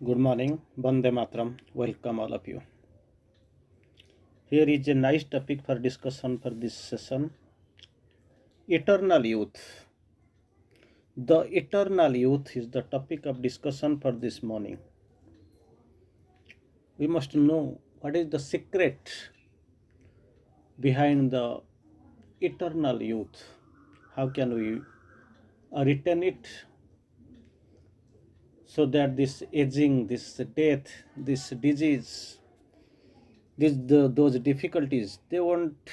Good morning, Bande Matram. Welcome all of you. Here is a nice topic for discussion for this session. Eternal youth. The eternal youth is the topic of discussion for this morning. We must know what is the secret behind the eternal youth. How can we retain it so that this aging, this death, this disease, those difficulties, they won't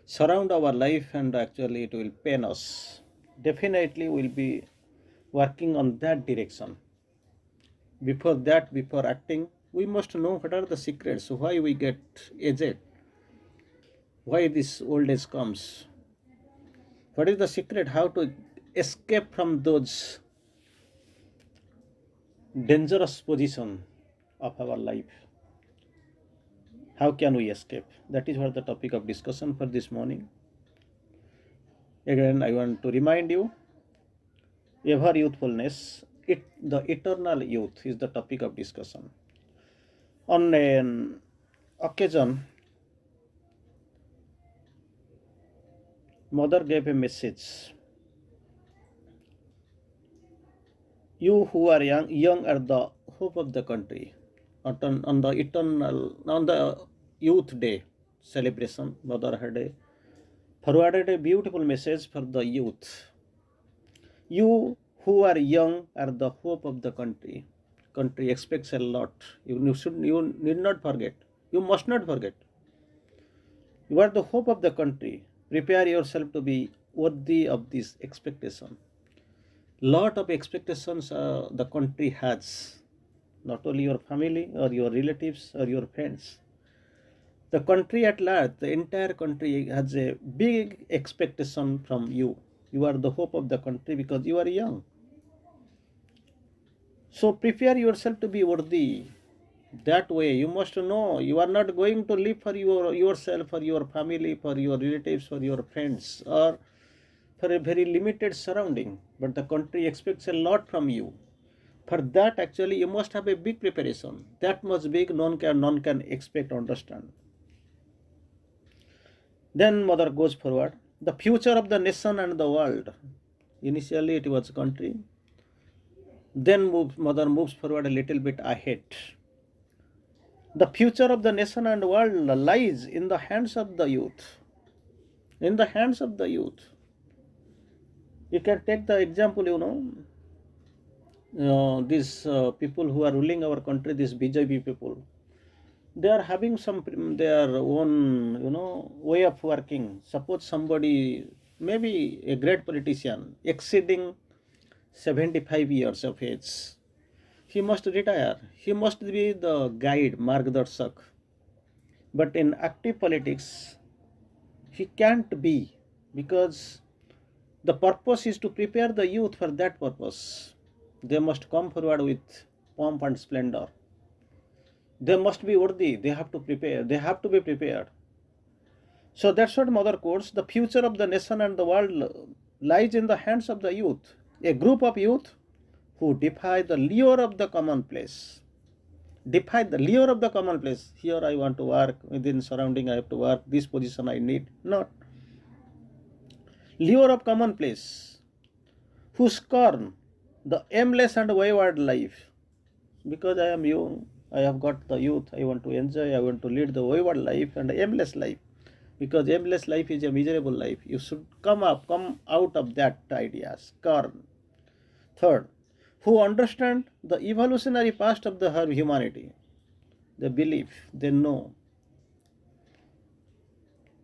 surround our life and actually it will pain us. Definitely we'll be working on that direction. Before acting, we must know what are the secrets, why we get aged, why this old age comes, what is the secret, how to escape from those dangerous position of our life. How can we escape? That is what the topic of discussion for this morning. Again, I want to remind you, ever youthfulness, the eternal youth is the topic of discussion. On an occasion, mother gave a message. You who are young are the hope of the country. On the youth day celebration, mother had forwarded a beautiful message for the youth. You who are young are the hope of the country. Country expects a lot. You need not forget. You must not forget. You are the hope of the country. Prepare yourself to be worthy of this expectation. Lot of expectations the country has, not only your family or your relatives or your friends. The country at large, the entire country has a big expectation from you. You are the hope of the country because you are young. So prepare yourself to be worthy. That way you must know you are not going to live for yourself, for your family, for your relatives, for your friends, or for a very limited surrounding, but the country expects a lot from you. For that, actually, you must have a big preparation. That much big, none can expect or understand. Then mother goes forward. The future of the nation and the world. Initially, it was country. Then mother moves forward a little bit ahead. The future of the nation and world lies in the hands of the youth. In the hands of the youth. You can take the example, these people who are ruling our country, these BJP people, they are having their own, way of working. Suppose somebody, maybe a great politician, exceeding 75 years of age, he must retire. He must be the guide, margdarshak. But in active politics, he can't be, because the purpose is to prepare the youth for that purpose. They must come forward with pomp and splendor. They must be worthy. They have to prepare. They have to be prepared. So that's what mother quotes. The future of the nation and the world lies in the hands of the youth. A group of youth who defy the lure of the commonplace. Defy the lure of the commonplace. Here I want to work, within surrounding I have to work, this position I need. Not. Lure of commonplace. Who scorn the aimless and wayward life. Because I am young, I have got the youth, I want to enjoy, I want to lead the wayward life and aimless life. Because aimless life is a miserable life. You should come out of that idea. Scorn. Third, who understand the evolutionary past of the humanity. They believe, they know.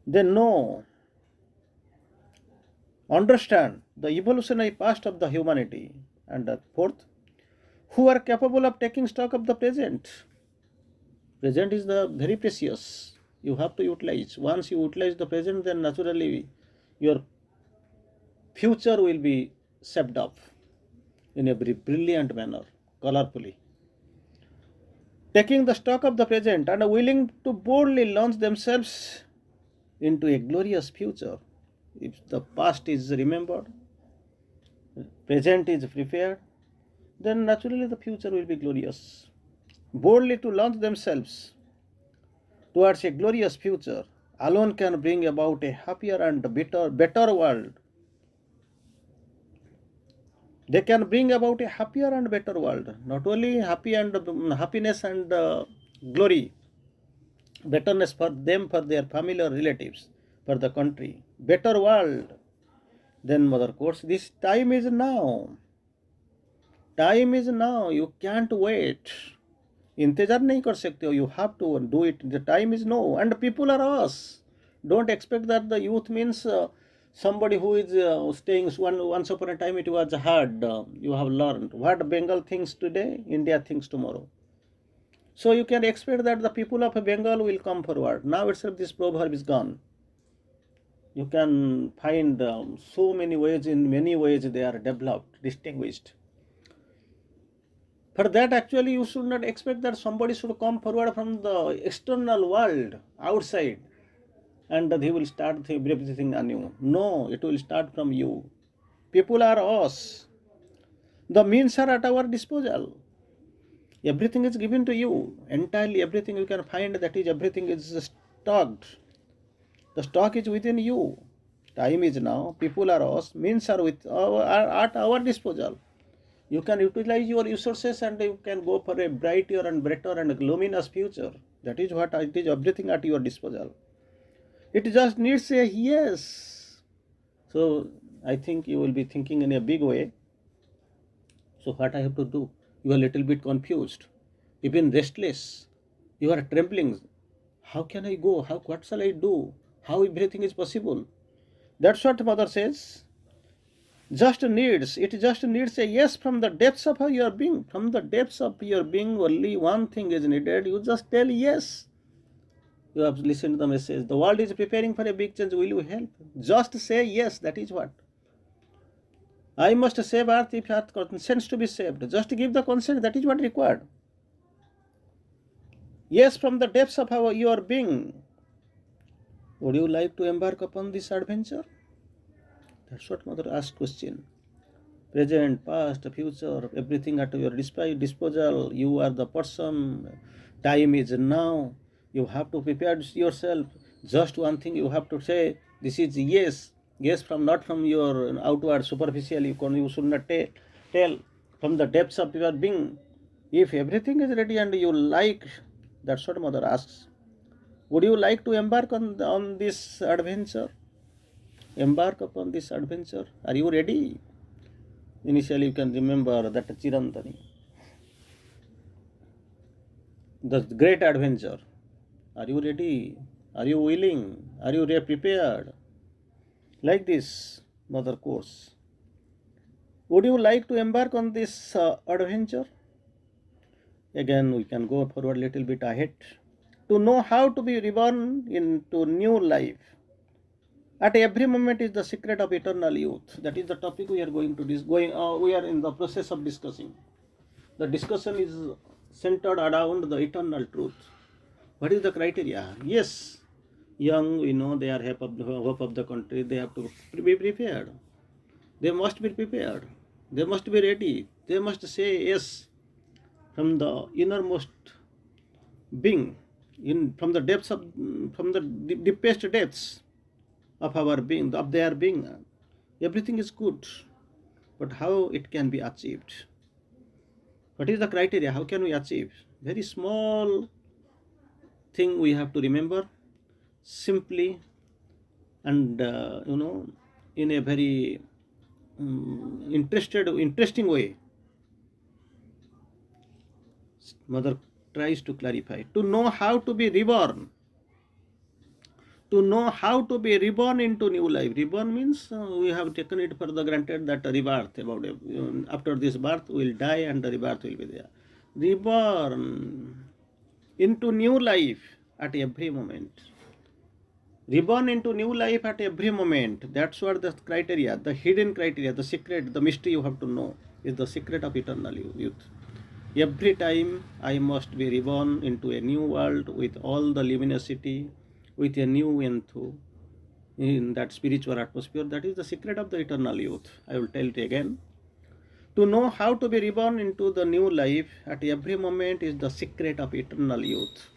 They know, understand the evolutionary past of the humanity. And fourth, who are capable of taking stock of the present. Present is the very precious. You have to utilize. Once you utilize the present, then naturally your future will be shaped up in a very brilliant manner, colorfully. Taking the stock of the present and are willing to boldly launch themselves into a glorious future. If the past is remembered, present is prepared, then naturally the future will be glorious. Boldly to launch themselves towards a glorious future alone can bring about a happier and better world. They can bring about a happier and better world. Not only happiness and glory, betterness for them, for their family or relatives, for the country, better world. Then mother course, this time is now. Time is now. You can't wait. इंतजार नहीं कर सकते हो. You have to do it. The time is now, and people are us. Don't expect that the youth means somebody who is staying. Once upon a time it was hard. You have learned what Bengal thinks today, India thinks tomorrow. So you can expect that the people of Bengal will come forward. Now itself this proverb is gone. You can find so many ways. In many ways they are developed, distinguished. For that, actually, you should not expect that somebody should come forward from the external world outside and he will start everything anew. No, it will start from you. People are us. The means are at our disposal. Everything is given to you. Entirely everything you can find, that is, everything is stocked. The stock is within you. Time is now. People are us. Means are at our disposal. You can utilize your resources and you can go for a brighter and better and luminous future. That is what it is, everything at your disposal. It just needs a yes. So I think you will be thinking in a big way. So what I have to do? You are a little bit confused, even restless. You are trembling. How can I go? What shall I do? How everything is possible? That's what mother says. It just needs a yes from the depths of your being. From the depths of your being, only one thing is needed. You just tell yes. You have listened to the message. The world is preparing for a big change. Will you help? Just say yes. That is what. I must save earth if earth consents to be saved. Just give the consent. That is what required. Yes, from the depths of your being. Would you like to embark upon this adventure? That's what mother asked question. Present, past, future, everything at your disposal. You are the person. Time is now. You have to prepare yourself. Just one thing you have to say. This is yes. Yes, not from your outward superficial. You should not tell from the depths of your being. If everything is ready and you like, that's what mother asks. Would you like to embark on this adventure? Embark upon this adventure. Are you ready? Initially, you can remember that Chirantani, the great adventure. Are you ready? Are you willing? Are you prepared? Like this, mother course. Would you like to embark on this adventure? Again, we can go forward a little bit ahead. To know how to be reborn into new life. At every moment is the secret of eternal youth. That is the topic we are going to we are in the process of discussing. The discussion is centered around the eternal truth. What is the criteria? Yes, young, we know they are hope of the country. They have to be prepared. They must be prepared. They must be ready. They must say yes from the innermost being, from the deepest depths of our being, of their being. Everything is good, but how it can be achieved? What is the criteria? How can we achieve? Very small thing we have to remember, simply and in a very interesting way. Mother tries to clarify. To know how to be reborn. To know how to be reborn into new life. Reborn means we have taken it for the granted that rebirth, after this birth we will die and the rebirth will be there. Reborn into new life at every moment. Reborn into new life at every moment. That's what the criteria, the hidden criteria, the secret, the mystery you have to know is the secret of eternal youth. Every time I must be reborn into a new world with all the luminosity, with a new enthu in that spiritual atmosphere. That is the secret of the eternal youth. I will tell it again. To know how to be reborn into the new life at every moment is the secret of eternal youth.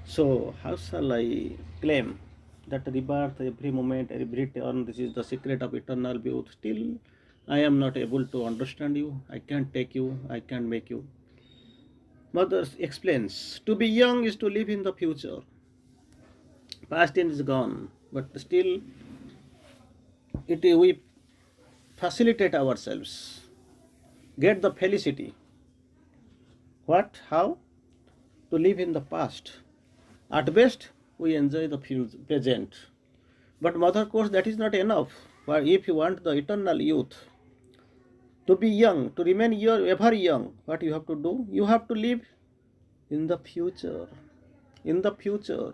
So, how shall I claim that rebirth every moment, every turn, this is the secret of eternal youth? Still, I am not able to understand you. I can't take you. I can't make you. Mother explains, to be young is to live in the future. Past is gone, but still we facilitate ourselves, get the felicity. What? How? To live in the past. At best, we enjoy the present. But mother course, that is not enough. For if you want the eternal youth, to be young, to remain ever young, what you have to do? You have to live in the future. In the future.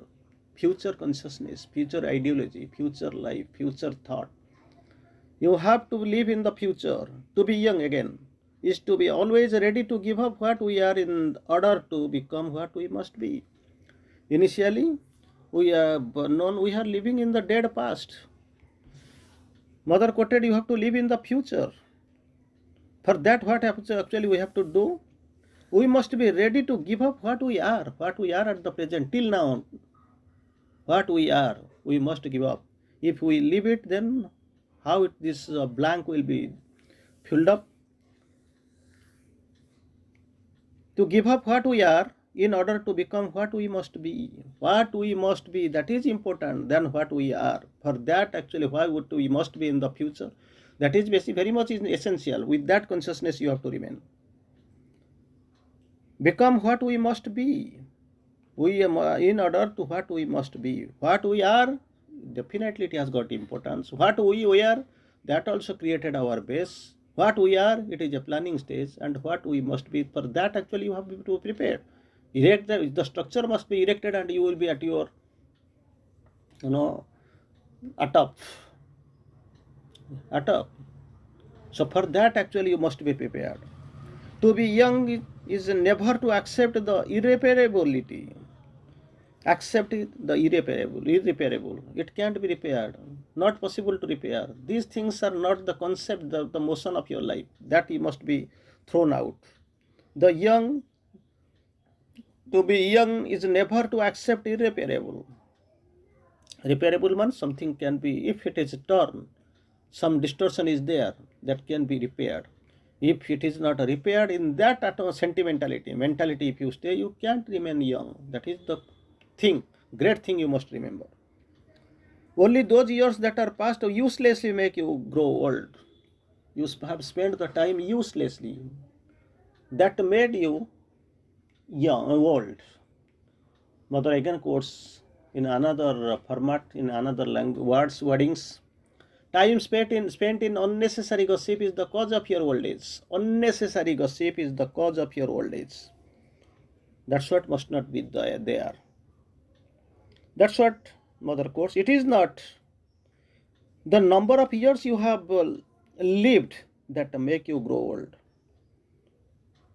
Future consciousness, future ideology, future life, future thought. You have to live in the future. To be young again is to be always ready to give up what we are in order to become what we must be. Initially, we are living in the dead past. Mother quoted, you have to live in the future. For that, what actually we have to do? We must be ready to give up what we are at the present. Till now, what we are, we must give up. If we leave it, then how this blank will be filled up? To give up what we are in order to become what we must be. What we must be, that is important than what we are. For that, actually, why would we must be in the future? That is very much essential. With that consciousness, you have to remain. Become what we must be. We in order to what we must be. What we are, definitely it has got importance. What we are, that also created our base. What we are, it is a planning stage, and what we must be, for that actually you have to prepare. Erect the structure must be erected, and you will be at your atop. So for that actually you must be prepared. To be young is never to accept the irreparability. Accept the irreparable. It can't be repaired. Not possible to repair. These things are not the concept, the motion of your life. That you must be thrown out. The young, to be young is never to accept irreparable. Repairable means something can be, if it is torn, some distortion is there, that can be repaired. If it is not repaired, in that mentality, if you stay, you can't remain young. That is the great thing you must remember. Only those years that are past uselessly make you grow old. You have spent the time uselessly. That made you old. Mother again quotes in another format, in another language, wordings. Time spent in unnecessary gossip is the cause of your old age. Unnecessary gossip is the cause of your old age. That's what must not be there. That's what mother quotes. It is not the number of years you have lived that make you grow old.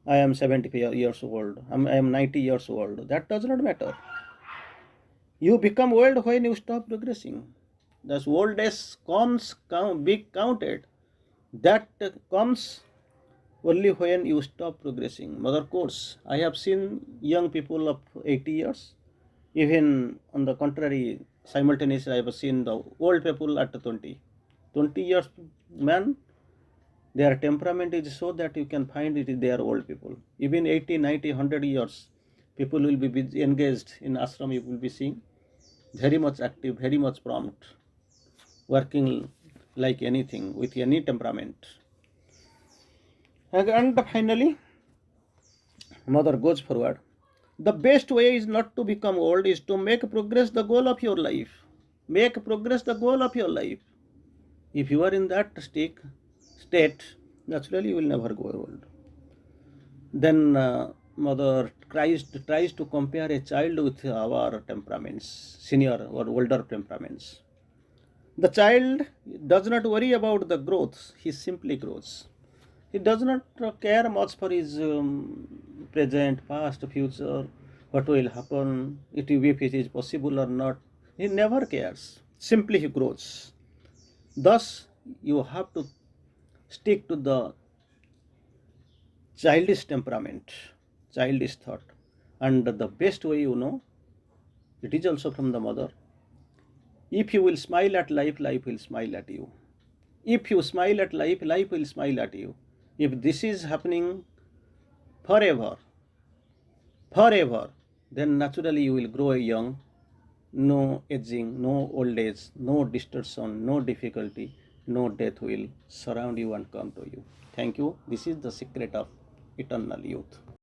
I am 75 years old. I am 90 years old. That does not matter. You become old when you stop progressing. Thus old age be counted. That comes only when you stop progressing. Mother quotes, I have seen young people of 80 years. Even on the contrary, simultaneously I have seen the old people at 20. 20 years man, their temperament is so that you can find it they are old people. Even 80, 90, 100 years, people will be engaged in ashram, you will be seeing. Very much active, very much prompt, working like anything, with any temperament. And finally, mother goes forward. The best way is not to become old, is to make progress the goal of your life. Make progress the goal of your life. If you are in that state, naturally you will never go old. Then mother tries to compare a child with our temperaments, senior or older temperaments. The child does not worry about the growth, he simply grows. He does not care much for his present, past, future, what will happen, if it is possible or not. He never cares. Simply he grows. Thus, you have to stick to the childish temperament, childish thought. And the best way, it is also from the mother. If you will smile at life, life will smile at you. If you smile at life, life will smile at you. If this is happening forever, forever, then naturally you will grow young, no aging, no old age, no distortion, no difficulty, no death will surround you and come to you. Thank you. This is the secret of eternal youth.